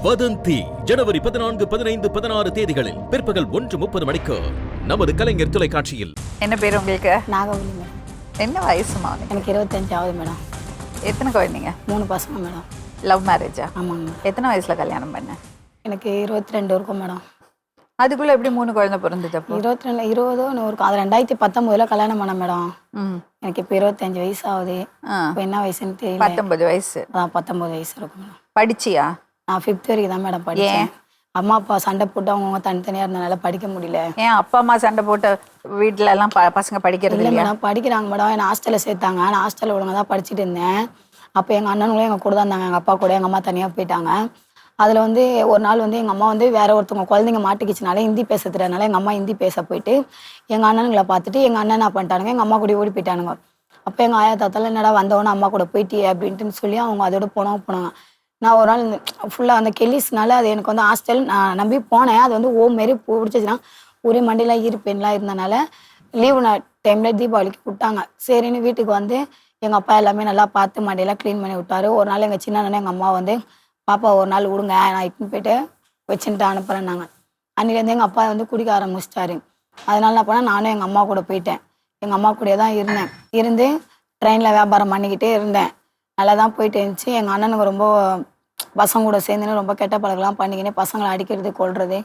வதந்தி ஜனவரி 14, 15, 16 தேதிகளில் பிற்பகல் 1:30 மணிக்கு நமது கலைஞர் தொலைக்காட்சியில். என்ன பேர் உங்களுக்கு? நாகவலி மேடம். என்ன வயசுமா? எனக்கு 25 ஆகுது மேடம். எத்தனை குழந்தைங்க? 3 பசங்க மேடம். லவ் மேரேஜா? ஆமாங்க. எத்தனை வயசுல கல்யாணம் பண்ண? எனக்கு 22 இருக்கும் மேடம். அதுக்குள்ள எப்படி 3 குழந்தை பிறந்துச்சு? அப்போ 22 20 இருக்கும். அது 2019 கல்யாணம் பண்ண மேடம். எனக்கு இப்போ 25 வயசு ஆகுது. இப்போ என்ன வயசுன்னு தெரியல. 19 வயசு. 19 வயசு இருக்கும் மேடம். படிச்சியா? நான் 5th வரைக்கும் தான் மேடம் படித்தேன். அம்மா அப்பா சண்டை போட்டு அவங்க தனித்தனியாக இருந்தனால படிக்க முடியல. ஏன் அப்பா அம்மா சண்டை போட்ட வீட்டில எல்லாம் பசங்க படிக்கிறது இல்லை மேடம்? படிக்கிறாங்க மேடம். என்னை ஹாஸ்டலில் சேர்த்தாங்க. நான் ஹாஸ்டலில் ஒழுங்காக தான் படிச்சுட்டு இருந்தேன். அப்போ எங்கள் அண்ணனுங்களும் எங்கள் கூட தான் இருந்தாங்க. எங்கள் அப்பா கூட எங்கள் அம்மா தனியாக போயிட்டாங்க. அதில் ஒரு நாள் எங்கள் அம்மா வேற ஒருத்தவங்க குழந்தைங்க மாட்டிக்கிச்சுனால ஹிந்தி பேச தெரியாதனால எங்கள் அம்மா ஹிந்தி பேச போயிட்டு எங்கள் அண்ணனுங்களை பார்த்துட்டு எங்கள் அண்ணன் என்ன பண்ணிட்டானுங்க, எங்கள் அம்மா கூட ஓடி போயிட்டானுங்க. அப்போ எங்கள் ஆயா தாத்தால என்னடா வந்தவொன்னே அம்மா கூட போயிட்டியே அப்படின்ட்டு சொல்லி அவங்க அதோட போனாங்க. நான் ஒரு நாள் ஃபுல்லாக அந்த கெல்லிஸ்னால அது எனக்கு ஹாஸ்டல் நான் நம்பி போனேன். அது ஓம் மாரி பிடிச்சிச்சுன்னா ஒரே மண்டிலாம் ஈர்ப்பெண்லாம் இருந்தனால லீவு டைமில் தீபாவளிக்கு விட்டாங்க. சரின்னு வீட்டுக்கு எங்கள் அப்பா எல்லாமே நல்லா பார்த்து மண்டையெல்லாம் க்ளீன் பண்ணி விட்டாரு. ஒரு நாள் எங்கள் சின்ன அண்ணன் எங்கள் அம்மா பாப்பா ஒரு நாள் விடுங்க, நான் இட்டுன்னு போயிட்டு வச்சுட்டு அனுப்புகிறேன்னாங்க. அன்றைக்கிலேருந்து எங்கள் அப்பா குடிக்க ஆரம்பிச்சிட்டாரு. அதனால என்ன பண்ணேன், நானும் எங்கள் அம்மா கூட போயிட்டேன். எங்கள் அம்மா கூடயே தான் இருந்து ட்ரெயினில் வியாபாரம் பண்ணிக்கிட்டே இருந்தேன். நல்லா தான் போயிட்டு இருந்துச்சு. எங்கள் அண்ணனுக்கு ரொம்ப பசங்க கூட சேர்ந்துன்னு ரொம்ப கெட்ட பழக்கெல்லாம் பண்ணிக்கினே பசங்களை அடிக்கிறது கொள்வது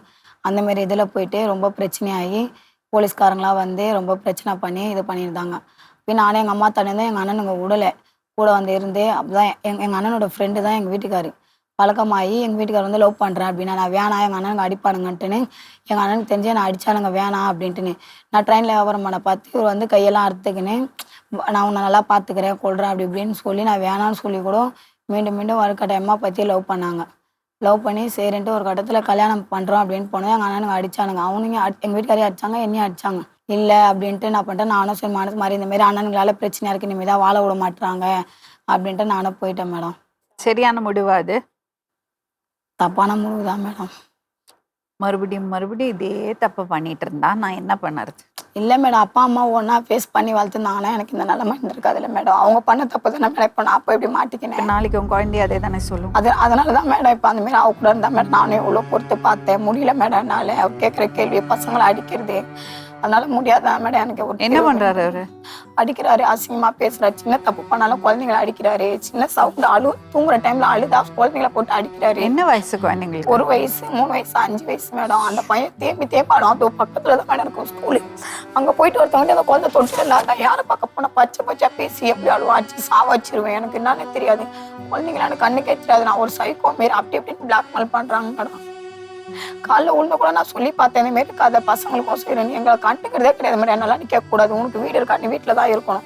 அந்தமாரி இதில் போயிட்டு ரொம்ப பிரச்சனையாகி போலீஸ்காரங்களாம் ரொம்ப பிரச்சனை பண்ணி இது பண்ணியிருந்தாங்க. இப்போ நானே எங்கள் அம்மா தனியாக எங்கள் அண்ணனுங்க விடலை கூட இருந்து. அப்போதான் எங்கள் அண்ணனோட ஃப்ரெண்டு தான் எங்கள் வீட்டுக்காரு. பழக்கமாகி எங்கள் வீட்டுக்கார் லவ் பண்ணுறேன் அப்படின்னா நான் வேணாம் எங்கள் அண்ணனுக்கு அடிப்பானுங்கன்ட்டுன்னு எங்கள் அண்ணனுக்கு தெரிஞ்சு நான் அடித்தானுங்க வேணாம் அப்படின்ட்டுன்னு நான் ட்ரெயினில் வியாபாரம் பண்ண பார்த்து இவர் கையெல்லாம் அறுத்துக்கின்னு நான் உன்னை நல்லா பார்த்துக்கிறேன் கொள்கிறேன் அப்படி இப்படின்னு சொல்லி நான் வேணான்னு சொல்லி கூட மீண்டும் வறுக்கட்டாயமாக பற்றி லவ் பண்ணாங்க. லவ் பண்ணி சரின்ட்டு ஒரு கட்டத்தில் கல்யாணம் பண்ணுறோம் அப்படின்னு போனோம். எங்கள் அண்ணனுங்க அடித்தானுங்க. அவனுங்க எங்கள் வீட்டுக்காரையும் அடித்தாங்க, என்னையும் அடித்தாங்க. இல்லை அப்படின்ட்டு நான் பண்ணிட்டேன். நானும் சரி மனசு மாதிரி இந்தமாரி அண்ணனுங்களால் பிரச்சனையாக இருக்குது, இனிமேல் தான் வாழ விட மாட்டுறாங்க அப்படின்ட்டு நானும் போயிட்டேன் மேடம். சரியான முடிவா அது? தப்பான முடிவு தான் மேடம். மறுபடியும் இதே தப்பு பண்ணிட்டு இருந்தா நான் என்ன பண்ணுறது? இல்லை மேடம், அப்பா அம்மா ஒன்றா ஃபேஸ் பண்ணி வளர்த்துருந்தாங்கன்னா எனக்கு இந்த நிலைமை இருந்திருக்காது. இல்லை மேடம், அவங்க பண்ண தப்பு தானே மேடம். இப்போ நான் அப்போ எப்படி மாட்டிக்கினேன்? நாளைக்கு உங்க குழந்தைய அதே தானே சொல்லும். அதனால தான் மேடம் இப்போ அந்தமாரி அவ கூட இருந்தா மேடம் நானே இவ்வளோ பொறுத்து பார்த்தேன். முடியல மேடம் என்னால். அவர் கேட்குற கேள்வி பசங்களை அடிக்கிறது அதனால முடியாதான் மேடம். எனக்கு என்ன பண்றாரு அவரு? அடிக்கிறாரு, அசிங்கமா பேசுறாரு. சின்ன தப்பு பண்ணாலும் குழந்தைங்களை அடிக்கிறாரு. சின்ன சவுண்ட் தூங்குற டைம்ல அழுதா குழந்தைங்களை போட்டு அடிக்கிறாரு. என்ன வயசு குழந்தைங்களுக்கு? 1 வயசு, 3 வயசு, 5 வயசு மேடம். அந்த பையன் தேப்பாடும். அது பக்கத்துல தான் மேடம் இருக்கும் ஸ்கூலு. அங்க போயிட்டு ஒருத்தவங்க அந்த குழந்தை தொட்டு இல்லாத யாரை பார்க்க போனா பச்சை பேசி எப்படி அழுவா அடிச்சு சாவச்சிருவேன். எனக்கு என்னன்னு தெரியாது. குழந்தைங்களை எனக்கு கண்ணுக்கே தெரியாது. நான் ஒரு சைக்கோ மாரி அப்படி இப்படின்னு பிளாக்மெயில் பண்றாங்க மேடம். காலைல உள்ள கூட நான் சொல்லி பார்த்தேன், இந்த மாரி இருக்காத பசங்களுக்கும் சரி எங்களை கண்டுக்கிறதே கிடையாது மாதிரி. என்னால நீ கேட்கக்கூடாது, உனக்கு வீடு இருக்கா, நீ வீட்டில் தான் இருக்கணும்,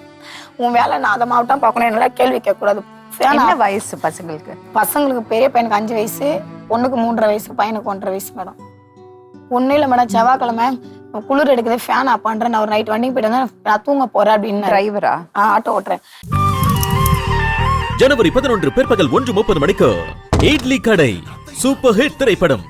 உன் வேலை நான் அதை மாவட்டம் பார்க்கணும், என்னால கேள்வி கேட்கக்கூடாது. என்ன வயசு பசங்களுக்கு? பசங்களுக்கு பெரிய பையனுக்கு 5 வயசு, பொண்ணுக்கு 3.5 வயசு, பையனுக்கு 1.5 வயசு மேடம். ஒன்றும் இல்லை மேடம், செவ்வாய்க்கிழமை குளிர் எடுக்குது ஃபேன் ஆஃப் பண்ணுறேன். நான் ஒரு நைட் வண்டிக்கு போயிட்டு வந்தேன், நான் தூங்க போறேன் அப்படின்னு. டிரைவரா? ஆட்டோ ஓட்டுறேன். ஜனவரி 11 பிற்பகல் 1:30 மணிக்கு இட்லி கடை சூப்பர் ஹிட் திரைப்படம்.